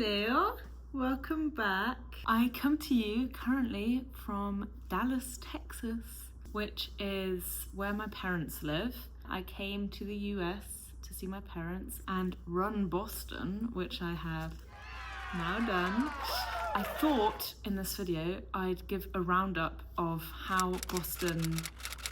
Hello, welcome back. I come to you currently from Dallas, Texas, which is where my parents live. I came to the US to see my parents and run Boston, which I have now done. I thought in this video I'd give a roundup of how Boston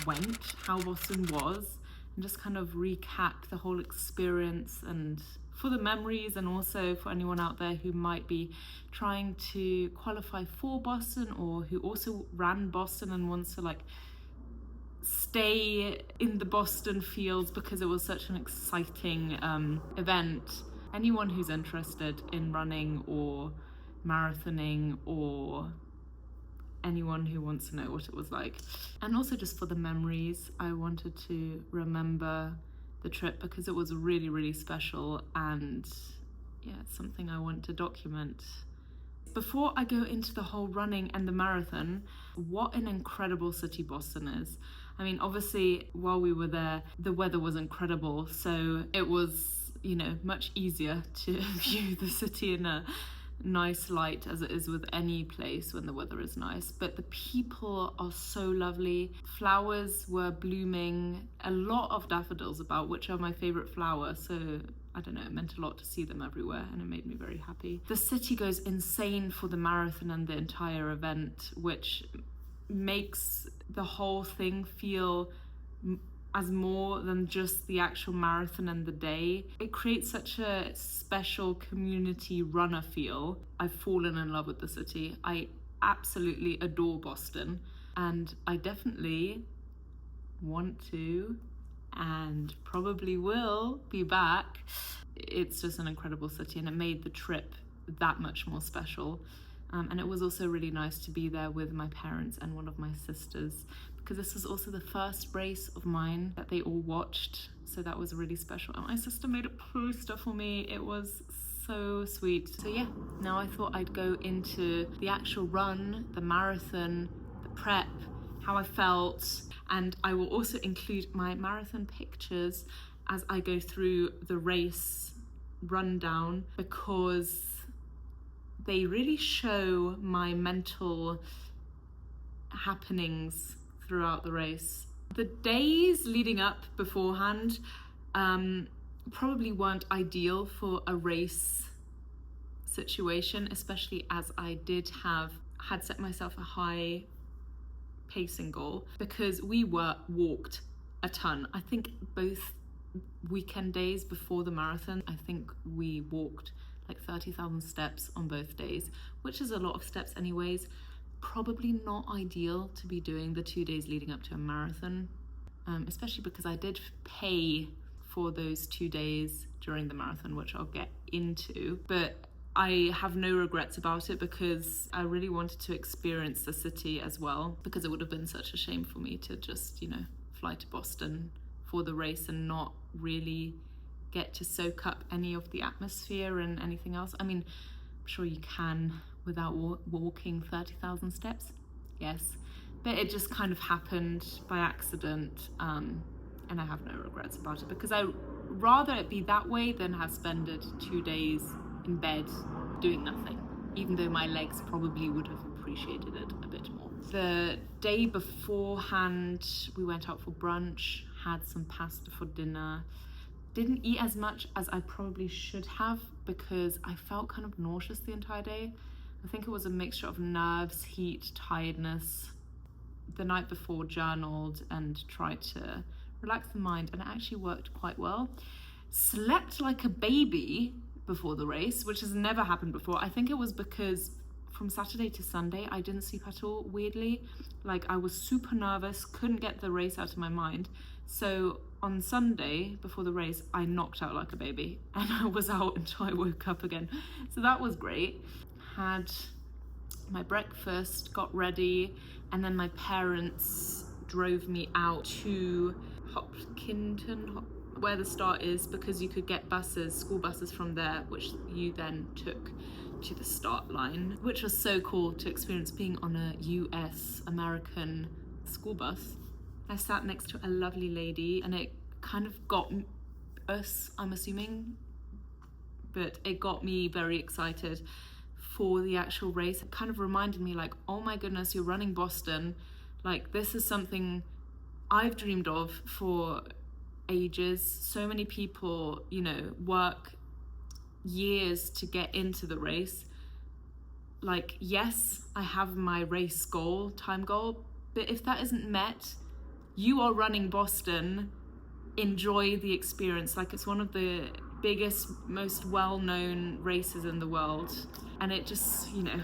went, how Boston was, and just kind of recap the whole experience, and for the memories, and also for anyone out there who might be trying to qualify for Boston or who also ran Boston and wants to like stay in the Boston fields because it was such an exciting event. Anyone who's interested in running or marathoning, or anyone who wants to know what it was like. And also just for the memories, I wanted to remember the trip because it was really, really special, and yeah, it's something I want to document. Before I go into the whole running and the marathon, what an incredible city Boston is. I mean, obviously, while we were there, the weather was incredible, so it was, you know, much easier to view the city in a nice light, as it is with any place when the weather is nice. But the people are so lovely. Flowers were blooming, a lot of daffodils about, which are my favorite flower, so I don't know, it meant a lot to see them everywhere, and it made me very happy. The city goes insane for the marathon and the entire event, which makes the whole thing feel as more than just the actual marathon and the day. It creates such a special community runner feel. I've fallen in love with the city. I absolutely adore Boston, and I definitely want to and probably will be back. It's just an incredible city, and it made the trip that much more special. And it was also really nice to be there with my parents and one of my sisters, because this was also the first race of mine that they all watched, so that was really special. And my sister made a poster for me. It was so sweet. So yeah, now I thought I'd go into the actual run, the marathon, the prep, how I felt, and I will also include my marathon pictures as I go through the race rundown, because they really show my mental happenings throughout the race. The days leading up beforehand probably weren't ideal for a race situation, especially as I had set myself a high pacing goal, because we walked a ton. I think both weekend days before the marathon, I think we walked like 30,000 steps on both days, which is a lot of steps anyways. Probably not ideal to be doing the 2 days leading up to a marathon, especially because I did pay for those 2 days during the marathon, which I'll get into. But I have no regrets about it, because I really wanted to experience the city as well, because it would have been such a shame for me to just, you know, fly to Boston for the race and not really get to soak up any of the atmosphere and anything else. I mean, I'm sure you can without walking 30,000 steps, yes, but it just kind of happened by accident, and I have no regrets about it, because I'd rather it be that way than have spent 2 days in bed doing nothing, even though my legs probably would have appreciated it a bit more. The day beforehand, we went out for brunch, had some pasta for dinner. Didn't eat as much as I probably should have, because I felt kind of nauseous the entire day. I think it was a mixture of nerves, heat, tiredness. The night before, journaled and tried to relax the mind, and it actually worked quite well. Slept like a baby before the race, which has never happened before. I think it was because from Saturday to Sunday, I didn't sleep at all, weirdly. Like, I was super nervous, couldn't get the race out of my mind. So on Sunday, before the race, I knocked out like a baby, and I was out until I woke up again. So that was great. Had my breakfast, got ready, and then my parents drove me out to Hopkinton, where the start is, because you could get buses, school buses from there, which you then took to the start line, which was so cool to experience being on a US American school bus. I sat next to a lovely lady, and it kind of got us, I'm assuming, but it got me very excited for the actual race. It kind of reminded me like, oh my goodness, you're running Boston. Like, this is something I've dreamed of for ages. So many people, you know, work years to get into the race. Like, yes, I have my race goal, time goal, but if that isn't met, you are running Boston. Enjoy the experience. Like, it's one of the biggest, most well-known races in the world, and it just, you know,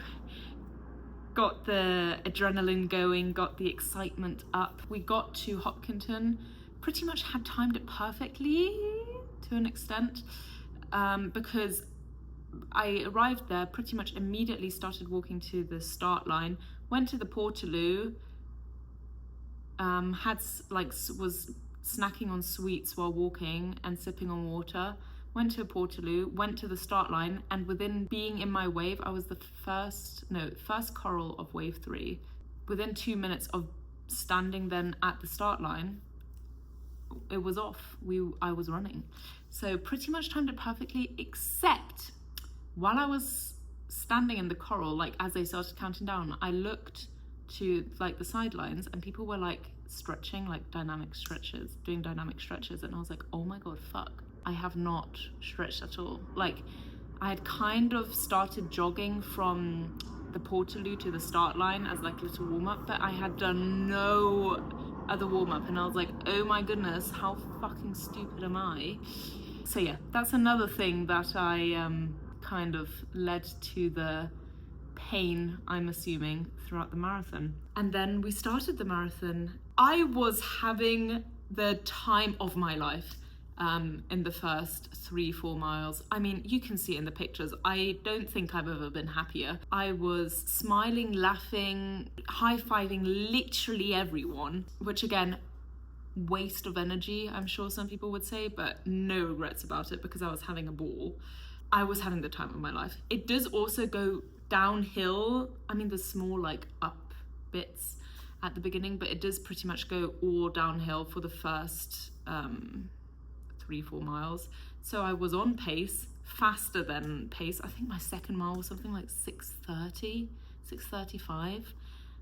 got the adrenaline going, got the excitement up. We got to Hopkinton, pretty much had timed it perfectly to an extent, because I arrived there pretty much immediately, started walking to the start line, went to the Portaloo, was snacking on sweets while walking and sipping on water, went to a Portaloo, went to the start line, and within being in my wave, I was the first coral of wave 3. Within 2 minutes of standing then at the start line, it was off. I was running. So pretty much timed it perfectly, except while I was standing in the coral, like as they started counting down, I looked to like the sidelines and people were like stretching, like doing dynamic stretches, and I was like, oh my god, fuck, I have not stretched at all. Like, I had kind of started jogging from the Portaloo to the start line as like a little warm-up, but I had done no other warm-up, and I was like, oh my goodness, how fucking stupid am I? So yeah, that's another thing that I kind of led to the pain, I'm assuming, throughout the marathon. And then we started the marathon. I was having the time of my life in the first 3-4 miles. I mean, you can see in the pictures, I don't think I've ever been happier. I was smiling, laughing, high-fiving literally everyone, which again, waste of energy, I'm sure some people would say, but no regrets about it because I was having a ball. I was having the time of my life. It does also go downhill. I mean, there's small like up bits at the beginning, but it does pretty much go all downhill for the first 3-4 miles. So I was on pace, faster than pace. I think my second mile was something like 6:30, 6:35,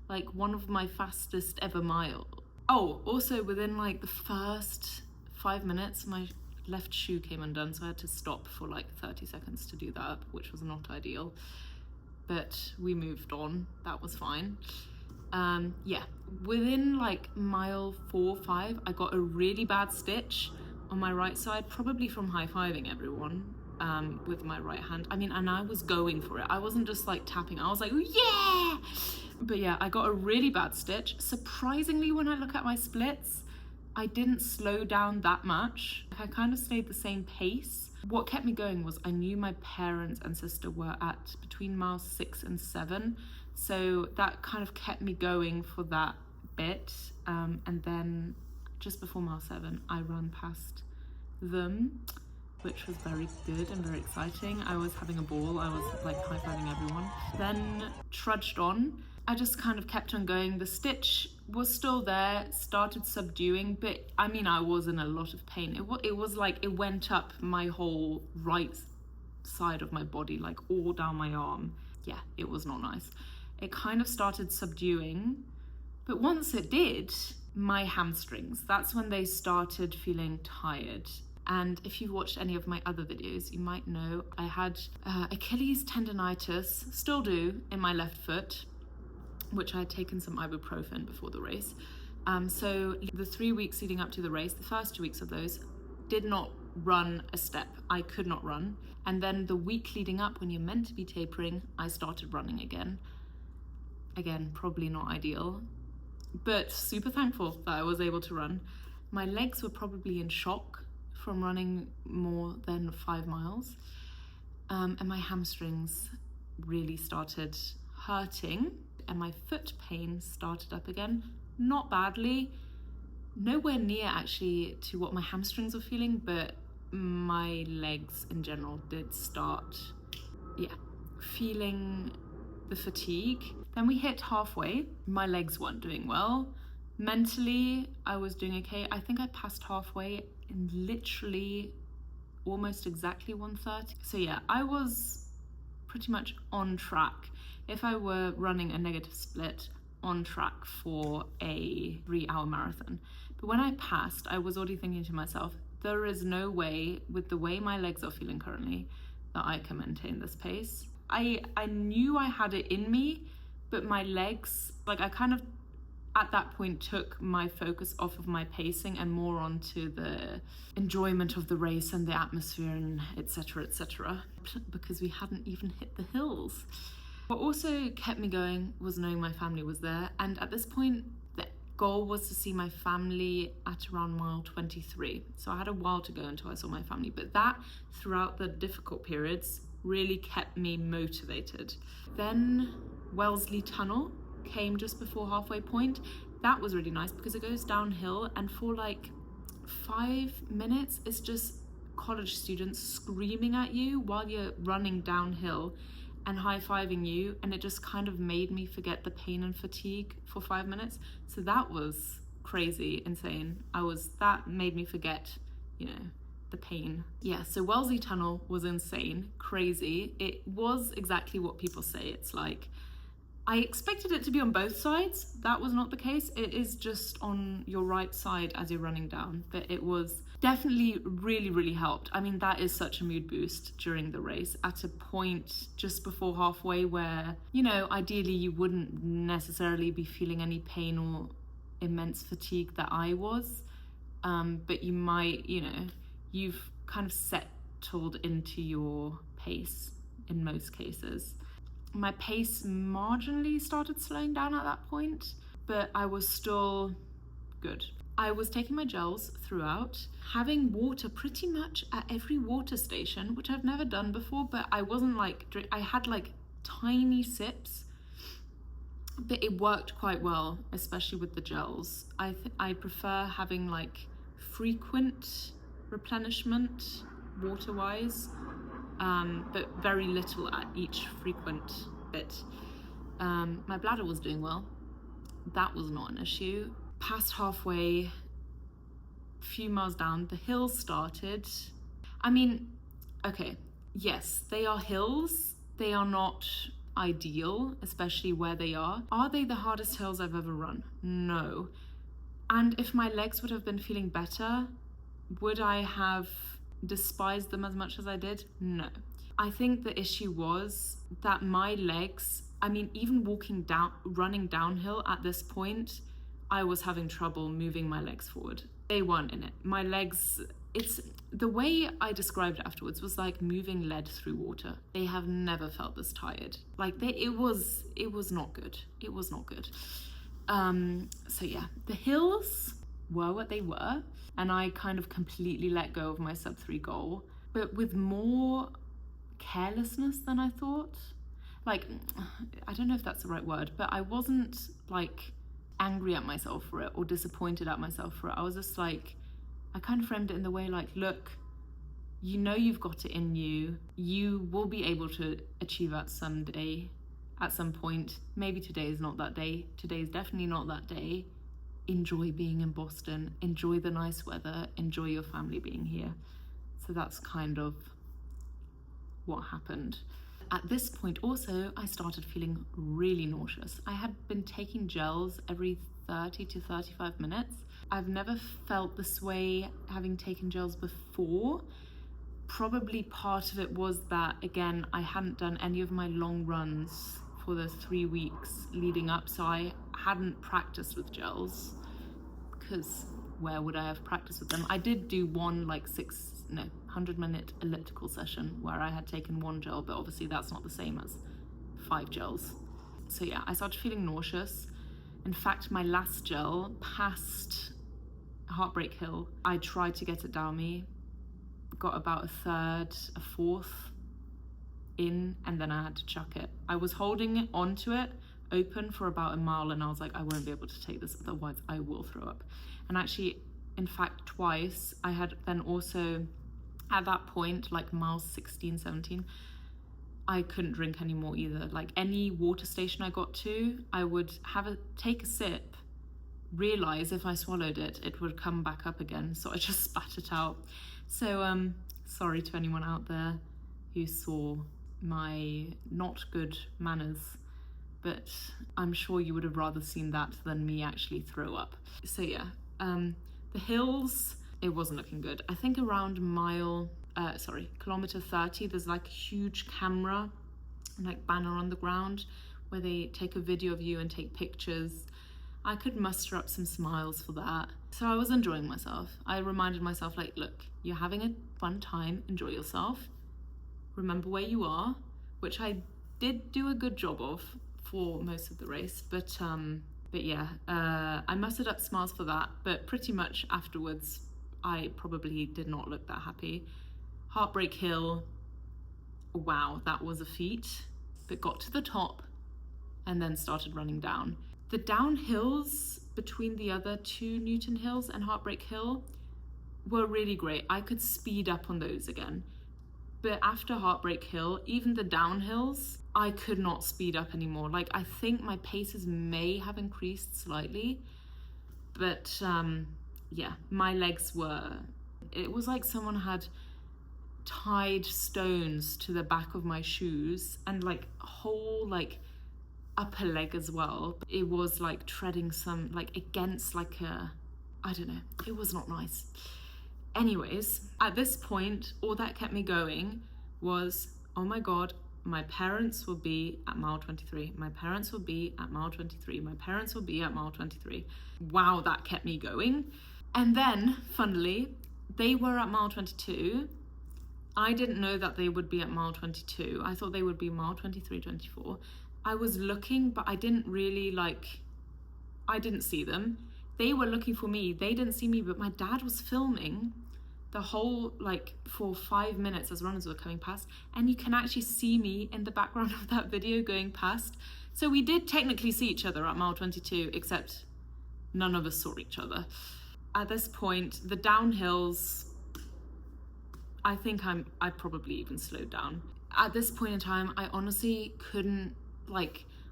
like one of my fastest ever mile. Oh, also within like the first 5 minutes, my left shoe came undone, so I had to stop for like 30 seconds to do that, which was not ideal, but we moved on. That was fine. Yeah, within like mile 4-5, I got a really bad stitch on my right side, probably from high-fiving everyone with my right hand. I mean, and I was going for it. I wasn't just like tapping. I was like, yeah! But yeah, I got a really bad stitch. Surprisingly, when I look at my splits, I didn't slow down that much. I kind of stayed the same pace. What kept me going was I knew my parents and sister were at between miles 6 and 7. So that kind of kept me going for that bit. And then just before mile 7, I ran past them, which was very good and very exciting. I was having a ball. I was like high-fiving everyone. Then trudged on. I just kind of kept on going. The stitch was still there, started subduing, but I mean, I was in a lot of pain. It was like it went up my whole right side of my body, like all down my arm. Yeah, it was not nice. It kind of started subduing, but once it did, my hamstrings, that's when they started feeling tired. And if you've watched any of my other videos, you might know I had Achilles tendonitis, still do, in my left foot, which I had taken some ibuprofen before the race. So the 3 weeks leading up to the race, the first 2 weeks of those, did not run a step. I could not run. And then the week leading up, when you're meant to be tapering, I started running again. Again, probably not ideal, but super thankful that I was able to run. My legs were probably in shock from running more than 5 miles. And my hamstrings really started hurting. And my foot pain started up again, not badly, nowhere near actually to what my hamstrings were feeling, but my legs in general did start, feeling the fatigue. Then we hit halfway. My legs weren't doing well. Mentally, I was doing okay. I think I passed halfway in literally almost exactly 1:30. So yeah, I was pretty much on track. If I were running a negative split, on track for a 3-hour marathon. But when I passed, I was already thinking to myself, there is no way, with the way my legs are feeling currently, that I can maintain this pace. I knew I had it in me, but my legs, like, I kind of at that point took my focus off of my pacing and more onto the enjoyment of the race and the atmosphere and etc., because we hadn't even hit the hills. What also kept me going was knowing my family was there, and at this point the goal was to see my family at around mile 23. So I had a while to go until I saw my family, but that, throughout the difficult periods, really kept me motivated. Then Wellesley Tunnel came just before halfway point. That was really nice because it goes downhill, and for like 5 minutes it's just college students screaming at you while you're running downhill and high-fiving you, and it just kind of made me forget the pain and fatigue for 5 minutes. So that was crazy, insane. That made me forget, the pain. Yeah, so Wellesley Tunnel was insane, crazy. It was exactly what people say. It's like, I expected it to be on both sides. That was not the case. It is just on your right side as you're running down. But it was definitely really, really helped. I mean, that is such a mood boost during the race at a point just before halfway where, ideally you wouldn't necessarily be feeling any pain or immense fatigue that I was. But you might, you've kind of settled into your pace in most cases. My pace marginally started slowing down at that point, but I was still good. I was taking my gels throughout, having water pretty much at every water station, which I've never done before, but I wasn't I had tiny sips, but it worked quite well, especially with the gels. I prefer having frequent replenishment water-wise, but very little at each frequent bit. My bladder was doing well. That was not an issue. Past halfway, few miles down, the hills started. I mean, okay, yes, they are hills. They are not ideal, especially where they are. Are they the hardest hills I've ever run? No. And if my legs would have been feeling better, would I have despised them as much as I did? No. I think the issue was that my legs, even running downhill at this point, I was having trouble moving my legs forward. They weren't in it. My legs, the way I described it afterwards was like moving lead through water. They have never felt this tired. It was not good. It was not good. So yeah, the hills were what they were, and I kind of completely let go of my sub-3 goal, but with more carelessness than I thought. I don't know if that's the right word, but I wasn't angry at myself for it or disappointed at myself for it. I was just I kind of framed it in the way look, you've got it in you. You will be able to achieve at some point. Maybe today is not that day. Today is definitely not that day. Enjoy being in Boston. Enjoy the nice weather. Enjoy your family being here. So that's kind of what happened. At this point also, I started feeling really nauseous. I had been taking gels every 30 to 35 minutes. I've never felt this way having taken gels before. Probably part of it was that, again, I hadn't done any of my long runs for the 3 weeks leading up, so I hadn't practiced with gels, because where would I have practiced with them? I did do one 100-minute elliptical session where I had taken one gel, but obviously that's not the same as 5 gels. So yeah, I started feeling nauseous. In fact, my last gel passed Heartbreak Hill. I tried to get it down me, got about a third, a fourth in, and then I had to chuck it. I was holding onto it open for about a mile, and I was like, I won't be able to take this, otherwise I will throw up. And actually, in fact, twice, I had then also, at that point, miles 16, 17, I couldn't drink anymore either. Any water station I got to, I would take a sip, realize if I swallowed it, it would come back up again. So I just spat it out. So Sorry to anyone out there who saw my not good manners, but I'm sure you would have rather seen that than me actually throw up. So yeah, the hills, it wasn't looking good. I think around kilometer 30, there's like a huge camera and like banner on the ground where they take a video of you and take pictures. I could muster up some smiles for that. So I was enjoying myself. I reminded myself, like, look, you're having a fun time, enjoy yourself. Remember where you are, which I did do a good job of for most of the race. But yeah, I mustered up smiles for that, but pretty much afterwards, I probably did not look that happy. Heartbreak Hill, wow, that was a feat, but got to the top and then started running down. The downhills between the other two Newton Hills and Heartbreak Hill were really great. I could speed up on those again. But after Heartbreak Hill, even the downhills, I could not speed up anymore. Like, I think my paces may have increased slightly, but yeah, my legs were, it was like someone had tied stones to the back of my shoes and like whole like upper leg as well. It was like treading some like against like a, I don't know, it was not nice. Anyways, at this point, all that kept me going was, oh my God, my parents will be at mile 23. My parents will be at mile 23. My parents will be at mile 23. Wow, that kept me going. And then, funnily, they were at mile 22. I didn't know that they would be at mile 22. I thought they would be mile 23, 24. I was looking, but I didn't really I didn't see them. They were looking for me. They didn't see me, but my dad was filming the whole, for 5 minutes as runners were coming past. And you can actually see me in the background of that video going past. So we did technically see each other at mile 22, except none of us saw each other. At this point, the downhills, I think I probably even slowed down. At this point in time, I honestly couldn't,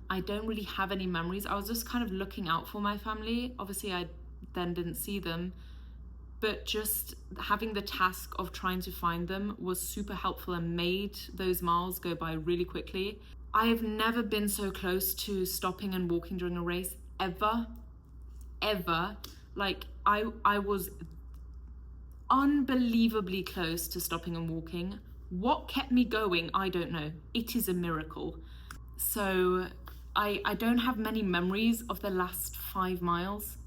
I don't really have any memories. I was just kind of looking out for my family. Obviously, I then didn't see them, but just having the task of trying to find them was super helpful and made those miles go by really quickly. I have never been so close to stopping and walking during a race, ever. I was unbelievably close to stopping and walking. What kept me going, I don't know. It is a miracle. So I don't have many memories of the last 5 miles.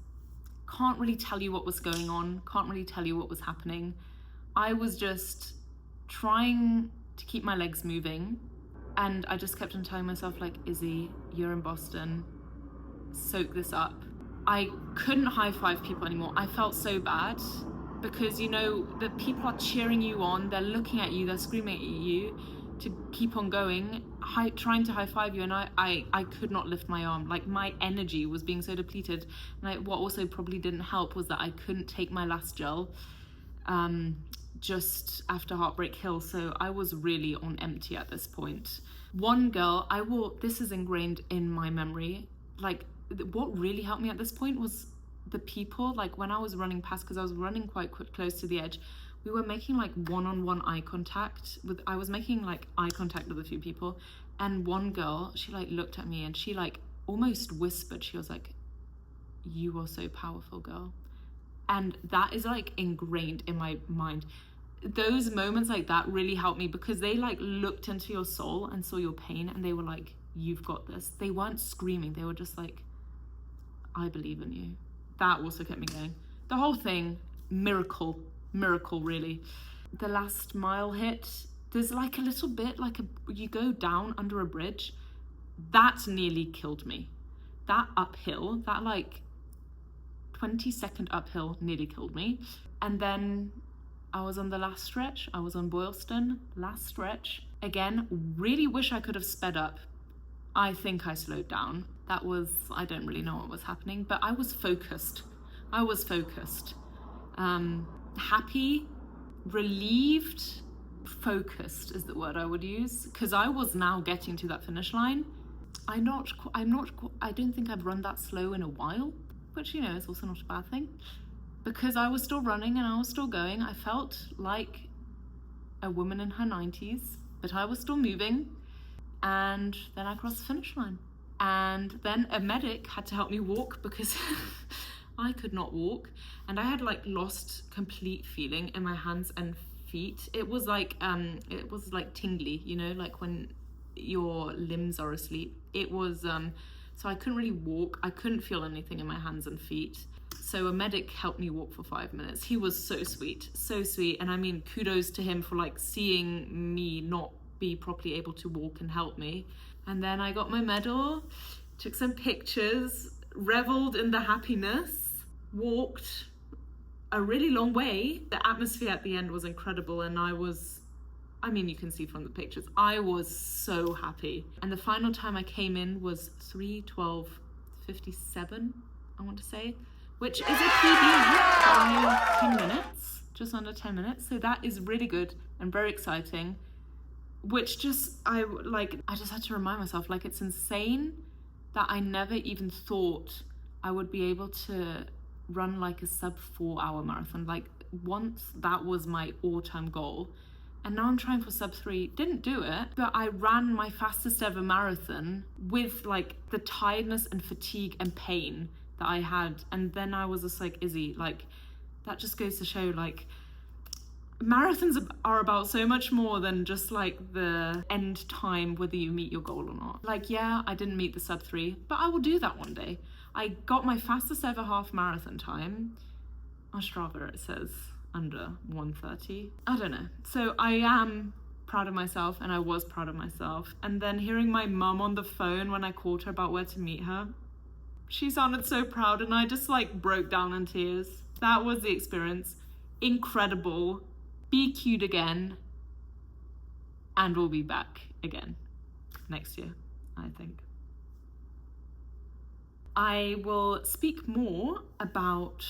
Can't really tell you what was going on. Can't really tell you what was happening. I was just trying to keep my legs moving. And I just kept on telling myself, Izzy, you're in Boston. Soak this up. I couldn't high-five people anymore. I felt so bad because, the people are cheering you on. They're looking at you. They're screaming at you to keep on going, trying to high-five you, and I could not lift my arm. My energy was being so depleted. And what also probably didn't help was that I couldn't take my last gel just after Heartbreak Hill, so I was really on empty at this point. One girl, this is ingrained in my memory, what really helped me at this point was the people, when I was running past, because I was running quite close to the edge, we were making one-on-one eye contact I was making eye contact with a few people, and one girl, she looked at me and she almost whispered, she was like, "You are so powerful, girl." And that is ingrained in my mind. Those moments like that really helped me because they looked into your soul and saw your pain, and they were like, "You've got this." They weren't screaming, they were just like, "I believe in you." That also kept me going. The whole thing, miracle really. The last mile hit, there's a little bit you go down under a bridge. That nearly killed me. That uphill, that 20-second uphill nearly killed me. And then I was on the last stretch. I was on Boylston, last stretch. Again, really wish I could have sped up. I think I slowed down. I don't really know what was happening, but I was focused. Happy, relieved, focused is the word I would use, because I was now getting to that finish line. I don't think I've run that slow in a while, which, is also not a bad thing. Because I was still running and I was still going, I felt like a woman in her 90s, but I was still moving. And then I crossed the finish line. And then a medic had to help me walk because I could not walk. And I had like lost complete feeling in my hands and feet. It was like tingly, you know, like when your limbs are asleep. It was, so I couldn't really walk. I couldn't feel anything in my hands and feet. So a medic helped me walk for 5 minutes. He was so sweet, so sweet. And I mean, kudos to him for like seeing me not be properly able to walk and help me. And then I got my medal, took some pictures, reveled in the happiness, walked a really long way. The atmosphere at the end was incredible, and I mean, you can see from the pictures, I was so happy. And the final time I came in was 3:12:57, I want to say, which is a PB by 10 minutes, just under 10 minutes. So that is really good and very exciting, which just, I just had to remind myself, like, it's insane that I never even thought I would be able to run like a sub 4-hour marathon. Like, once that was my all-time goal, and now I'm trying for sub 3. Didn't do it, but I ran my fastest ever marathon with like the tiredness and fatigue and pain that I had. And then I was just like, Izzy, like, that just goes to show, like, marathons are about so much more than just like the end time, whether you meet your goal or not. Like, yeah, I didn't meet the sub 3, but I will do that one day. I got my fastest ever half marathon time. On Strava it says under 1:30. I don't know. So I am proud of myself, and I was proud of myself. And then hearing my mum on the phone when I called her about where to meet her, she sounded so proud, and I just like broke down in tears. That was the experience. Incredible. Be cute again, and we'll be back again next year, I think. I will speak more about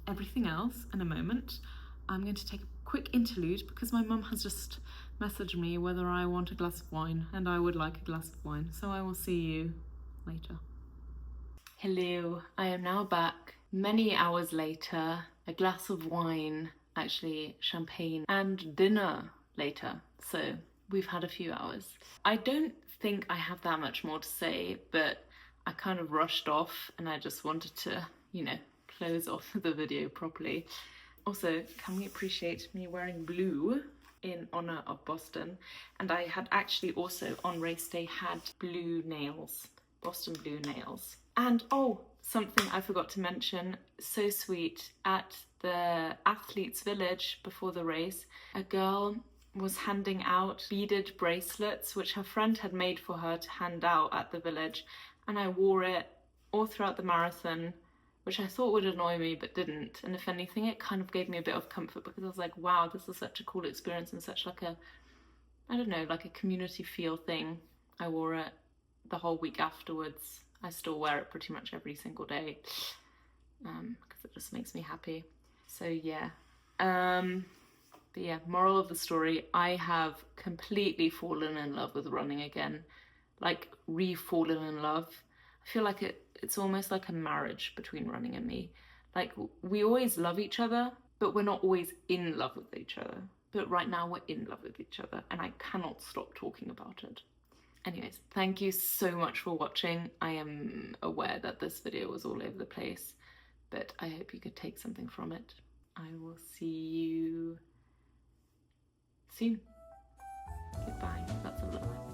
everything else in a moment. I'm going to take a quick interlude because my mum has just messaged me whether I want a glass of wine, and I would like a glass of wine, so I will see you later. Hello, I am now back many hours later. A glass of wine, actually champagne, and dinner later, so we've had a few hours. I don't think I have that much more to say, but I kind of rushed off and I just wanted to, you know, close off the video properly. Also, can we appreciate me wearing blue in honor of Boston? And I had actually also on race day had blue nails, Boston blue nails. And oh, something I forgot to mention, so sweet, at the athletes village before the race, a girl was handing out beaded bracelets which her friend had made for her to hand out at the village, and I wore it all throughout the marathon, which I thought would annoy me but didn't. And if anything, it kind of gave me a bit of comfort because I was like, wow, this is such a cool experience and such like a, I don't know, like a community feel thing. I wore it the whole week afterwards. I still wear it pretty much every single day because it just makes me happy. So yeah, but yeah, moral of the story, I have completely fallen in love with running again, like re-fallen in love. I feel like it's almost like a marriage between running and me. Like, we always love each other, but we're not always in love with each other. But right now we're in love with each other, and I cannot stop talking about it. Anyways, thank you so much for watching. I am aware that this video was all over the place, but I hope you could take something from it. I will see you soon. Goodbye. That's a lot.